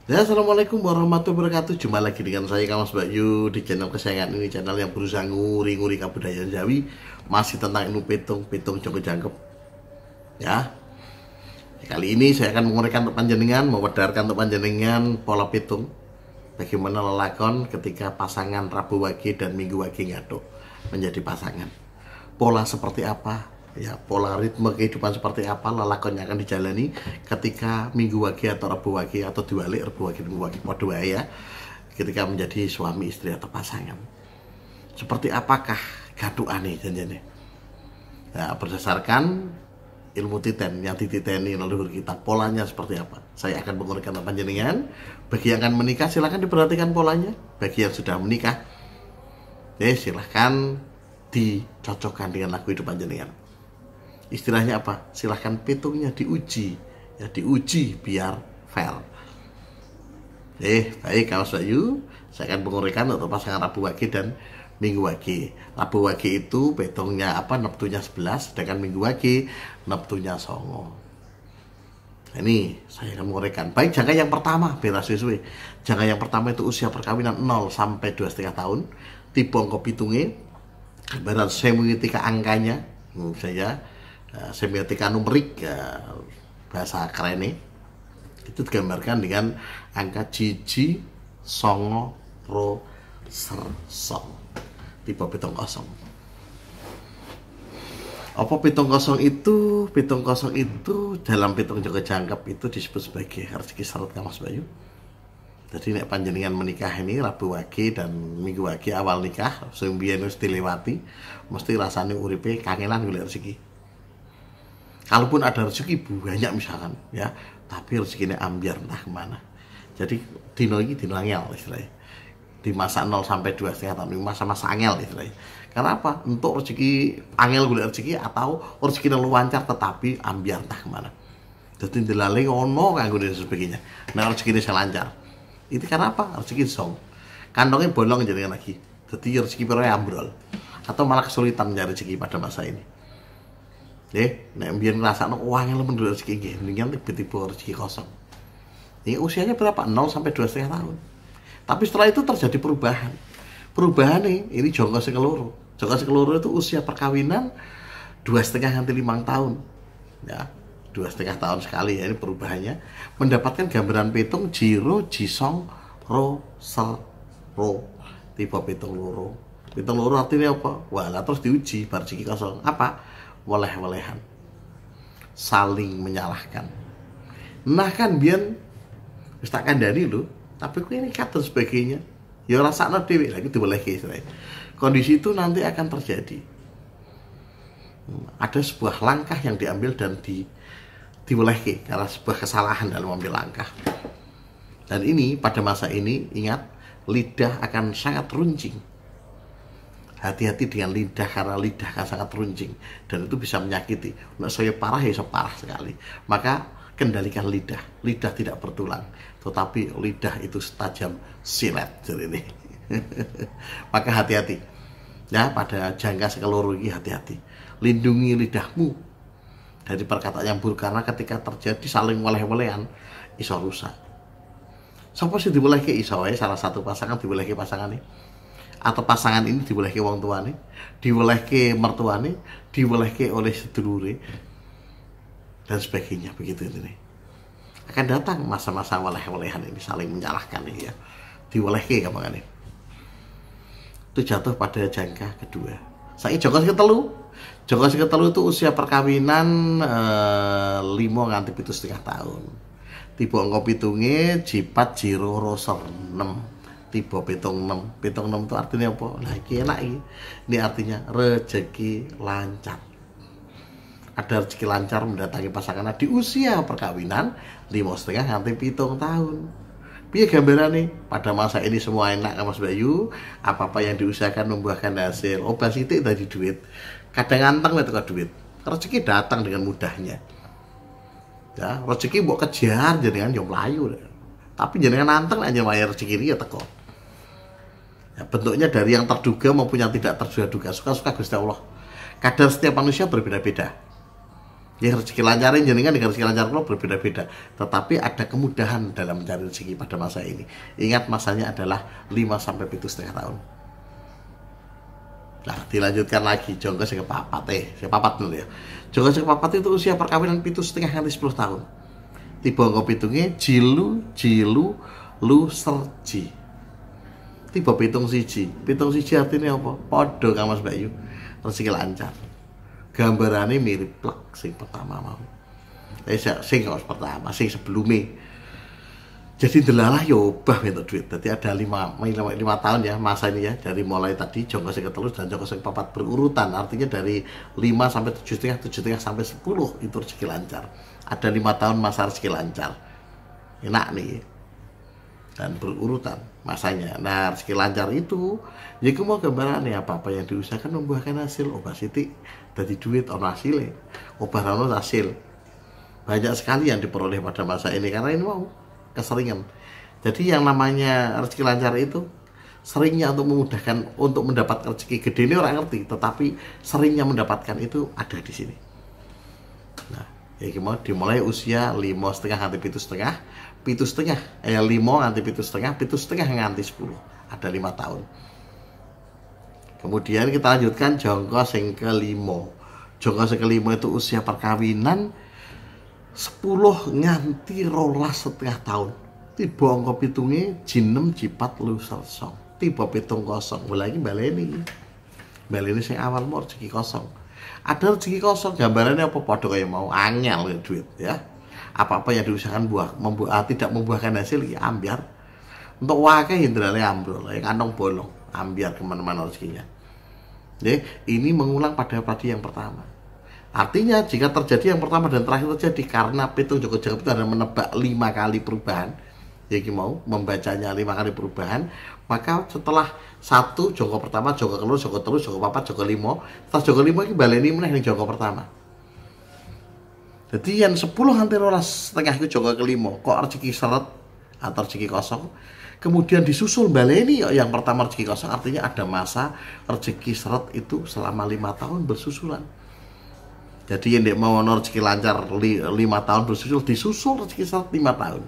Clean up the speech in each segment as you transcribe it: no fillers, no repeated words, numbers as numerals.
Ya, assalamualaikum warahmatullahi wabarakatuh. Jumpa lagi dengan saya Kamas Bayu di channel kesayangan ini, channel yang berusaha nguri-nguri kebudayaan Jawi, masih tentang ilmu pitung Joko Jangkep. Ya, kali ini saya akan menguraikan untuk panjenengan, mewedarkan untuk panjenengan pola pitung. Bagaimana lelakon ketika pasangan Rabu Wage dan Minggu Wage ngaduk menjadi pasangan. Pola seperti apa? Ya, pola ritme kehidupan seperti apa lelakon yang akan dijalani ketika Minggu Wage atau Rabu Wage atau diwalik Rabu Wage Minggu Wage padha ya, ketika menjadi suami istri atau pasangan. Seperti apakah gaduane janjane? Nah, berdasarkan ilmu titen yang dititeni leluhur kita, polanya seperti apa? Saya akan menguraikan panjenengan. Bagi yang akan menikah silahkan diperhatikan polanya. Bagi yang sudah menikah, silahkan dicocokkan dengan lagu hidup panjenengan. Istilahnya apa? Silahkan pitungnya diuji, ya diuji biar fair. Baik Kawas Bayu, saya akan menguraikan untuk pasangan Rabu Wage dan Minggu Wage. Rabu Wage itu petungnya apa? Neptunya 11, sedangkan Minggu Wage neptunya 9. Nah, ini saya akan menguraikan. Baik, jangka yang pertama, bela suwe-suwe. Jangka yang pertama itu usia perkawinan 0 sampai 2,5 tahun. Tipe angka pitungnya, gambaran semiotika angkanya, semiotika numerik, bahasa kerennya itu digambarkan dengan angka jiji, songo, ro, ser, song. Tipe pitung kosong. Apa pitung kosong itu? Pitung kosong itu dalam pitung Joko Jangkep itu disebut sebagai rezeki syarat Kamas Bayu. Jadi nek panjenengan menikah ini Rabu Wage dan Minggu Wage awal nikah, sing biyen wis dilewati, mesti rasane uripe kangenan golek rezeki. Kalaupun ada rezeki banyak misalkan, ya, tapi rezekinya ambiar entah kemana. Jadi dino ini dino angel istilahnya. Di masa 0 sampai 2,5 tahun ini masa-masa angel istilahnya. Karena apa? Untuk rezeki angel golek rezeki atau rezeki yang lancar tetapi ambiar entah kemana. Jadi dilale ono kanggo dan sebagainya. Nah rezeki ini lancar. Itu karena apa? Rezeki song. Kantongnya bolong jadi lagi. Jadi rezeki piro ambrol. Atau malah kesulitan mencari rezeki pada masa ini. Nek mbiyen ngrasakno angel menurut rezeki nggih, mendingan tiba-tiba rezeki kosong. Ini usianya berapa? 0 sampai 2,5 tahun. Tapi setelah itu terjadi perubahan. Perubahan ini jongko sing keloro. Jongko sing keloro itu usia perkawinan 2,5 sampai 5 tahun. Ya, 2,5 tahun sekali ya ini perubahannya. Mendapatkan gambaran pitung jiro, jisong, ro, sel, ro. Tipe pitung loro. Pitung loro artinya apa? Wah, terus diuji bar rezeki kosong. Apa? Weleh-welehan, saling menyalahkan. Nah kan biar wis tak kandhani lho, tapi ku ini kata sebagainya. Ya rasakno dhewe lagi diwelehke istilahnya. Kondisi itu nanti akan terjadi. Ada sebuah langkah yang diambil dan diwelehke karena sebuah kesalahan dalam mengambil langkah. Dan ini pada masa ini ingat, lidah akan sangat runcing. Hati-hati dengan lidah karena lidah akan sangat runcing dan itu bisa menyakiti. Nek saya parah ya parah sekali. Maka kendalikan lidah. Lidah tidak bertulang, tetapi lidah itu setajam silet jadi ini. Maka hati-hati. Ya, pada jangka sekeloro ini hati-hati. Lindungi lidahmu dari perkataan yang buruk karena ketika terjadi saling weleh-welehan iso rusak. Sapa sing diwelehke iso wae salah satu pasangan diwelehke pasangan ini. Atau pasangan ini diwelehke wong tuane, diwelehke mertuane, diwelehke oleh sedulure dan sebagainya begitu ini. Akan datang masa-masa weleh-welehan ini saling menyalahkan ini ya. Diwelehke gampangane. Itu jatuh pada jangka kedua. Saiki jangka sing ketelu. Jangka sing ketelu itu usia perkawinan 5 nganti 7,5 tahun. Tipe angka pitunge jipat jiro roser 6. Tipe pitung 6. Pitung 6 itu artinya apa? Nah ini enak ini. Ini artinya rezeki lancar. Ada rezeki lancar mendatangi pasangan di usia perkawinan 5,5 sampai 7 tahun. Piye gambarannya? Pada masa ini semua enak Mas Bayu. Apa-apa yang diusahakan membuahkan hasil. Obasitik tadi duit. Kadang nganteng itu duit. Rezeki datang dengan mudahnya. Ya, rezeki mbok kejar jenengan yo mlayu. Tapi jenengan nanteng aja bayar rezeki ini ya teko. Ya, bentuknya dari yang terduga maupun yang tidak terduga-duga. Suka-suka Gusti Allah. Kadar setiap manusia berbeda-beda. Ya rezeki lancarin jenengan dengan rezeki lancar kula berbeda-beda, tetapi ada kemudahan dalam mencari rezeki pada masa ini. Ingat masanya adalah 5 sampai 7,5 tahun. Nah, dilanjutkan lagi jonggo sing kepapat sepapat dulu ya. Jonggo sing kepapat itu usia perkawinan 7,5 nganti 10 tahun. Tiba nggo pitunge jilu lu serji. Tiba pitung siji artinya apa? Padha Kang Mas Bayu, rezeki lancar. Gambarannya mirip plak sing pertama mau. Sing pertama, sing sebelumnya. Jadi delalah ya obah entuk duit. Jadi ada 5 tahun ya masa ini ya, dari mulai tadi jonggo sing ketelu dan jonggo sing papat berurutan. Artinya dari 5 sampai 7,5 sampai 10 itu rezeki lancar. Ada 5 tahun masa rezeki lancar. Enak nih. Dan berurutan masanya. Nah, rezeki lancar itu ya aku mau gambarannya apa-apa yang diusahakan membuahkan hasil. Obah sithik dadi duit ono hasilnya. Obah ono hasil. Banyak sekali yang diperoleh pada masa ini karena ini mau keseringan. Jadi yang namanya rezeki lancar itu seringnya untuk memudahkan untuk mendapat rezeki gede ini orang ngerti, tetapi seringnya mendapatkan itu ada di sini. Nah, ya mau dimulai usia 5,5 nganti 7,5, 5 nganti 7,5 nganti 10. Ada 5 tahun. Kemudian kita lanjutkan jonggo sing kelima. Jonggo sing kelima itu usia perkawinan 10 nganti 12,5 tahun. Tiba angka pitunge jinem jipat lu sersong. Tiba 70. Lagi baleni sing awal mau rezeki kosong. Ada rezeki kosong gambarannya apa padha kaya mau angel duit ya. Apa-apa yang diusahakan tidak membuahkan hasil ya ambiar. Untuk wakil hindrale ambrol, ya kantong bolong, ambiar kemana-mana rezekinya. Ini mengulang pada yang pertama. Artinya jika terjadi yang pertama dan terakhir terjadi karena pitung Joko Jangkep itu ada menebak 5 kali perubahan, jadi mau membacanya 5 kali perubahan, maka setelah 1 jonggo pertama, jonggo keloro, jonggo telu, jonggo papat, jonggo 5, setelah jonggo 5 ini baleni meneh ning jonggo pertama. Jadi yang 10 nganti 12,5 itu jonggo kelima, kok rezeki seret atau rezeki kosong, kemudian disusul baleni yang pertama rezeki kosong, artinya ada masa rezeki seret itu selama 5 tahun bersusulan. Jadi yang mau rezeki lancar 5 tahun bersusul, disusul rezeki seret 5 tahun.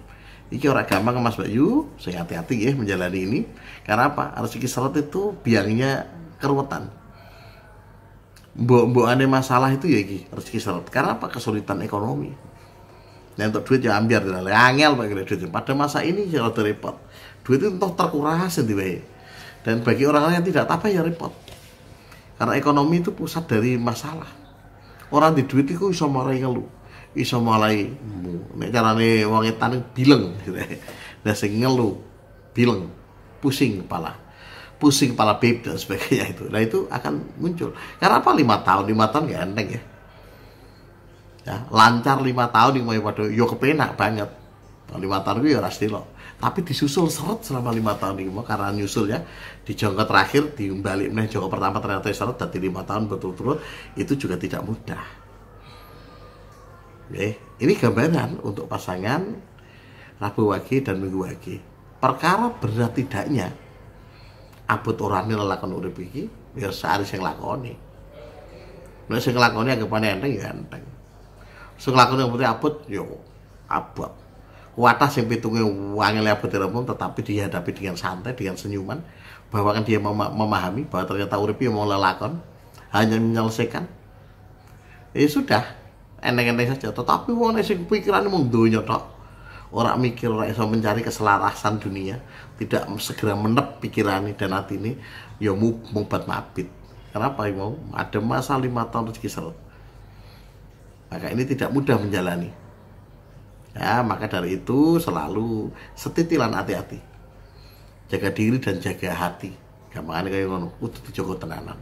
Iki orang gampang Mas Bayu, saya hati-hati ya menjalani ini. Karena apa? Rezeki seret itu biangnya keruwetan. Mbok-mbokane masalah itu ya iki rezeki seret. Karena apa? Kesulitan ekonomi. Nah, untuk duit ya ambiar angel bagi duit. Pada masa ini ya rada repot. Duit itu entah terkuras sendiri. Dan bagi orang-orang yang tidak apa ya repot. Karena ekonomi itu pusat dari masalah. Orang di duit itu iso mulai ngeluh, iso mulai nek carane wong etan bileng gitu. Nah sing ngeluh, bileng, pusing kepala beb dan sebagainya itu. Nah itu akan muncul. Karena apa 5 tahun? 5 tahun ya enteng ya. Ya, lancar 5 tahun yang mau pada yo kepenak banget. 5 tahun itu ya rasti loh. Tapi disusul seret selama 5 tahun ini karena nyusul ya di jonggo terakhir dibalik meneh jonggo pertama ternyata seret dari 5 tahun betul-betul itu juga tidak mudah. Ini gambaran untuk pasangan Rabu Wage dan Minggu Wage. Perkara berat tidaknya abot orane lelakon urip iki ya sehari sing lakoni. Nek sing lakoni anggapane enteng ya enteng. Sing lakoni putih abot yo abot. Kuatah sing pitunge wangel abot rampung tetapi dihadapi dengan santai, dengan senyuman, bahwa kan dia memahami bahwa ternyata urip mau lelakon, hanya menyelesaikan. Ya sudah, enteng-enteng saja. Tetapi wong sing pikirane mung donya tok, ora mikir, ora iso mencari keselarasan dunia, tidak segera menep pikirane dan atine, ya mubat mabit. Kenapa mau? Ada masa 5 tahun rezeki seret. Maka ini tidak mudah menjalani. Ya, maka dari itu selalu setitilan hati-hati. Jaga diri dan jaga hati. Gampangane kaya ngono, kudu dijogo tenanan.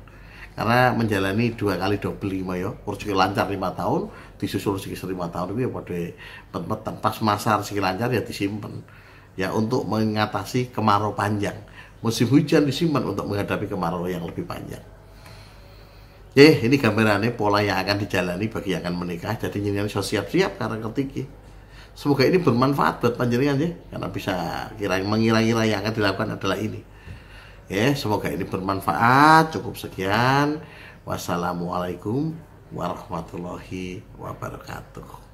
Karena menjalani 2 kali double 5 ya, rezeki lancar 5 tahun, disusul rezeki 5 tahun itu ya pada pet-petan. Pas masa rezeki lancar ya disimpan. Ya untuk mengatasi kemarau panjang. Musim hujan disimpan untuk menghadapi kemarau yang lebih panjang. Ini gambarannya pola yang akan dijalani bagi yang akan menikah. Jadi nyenyan siap-siap karena ketika. Semoga ini bermanfaat buat panjenengan ya, karena bisa mengira-ngira yang akan dilakukan adalah ini. Semoga ini bermanfaat. Cukup sekian. Wassalamualaikum warahmatullahi wabarakatuh.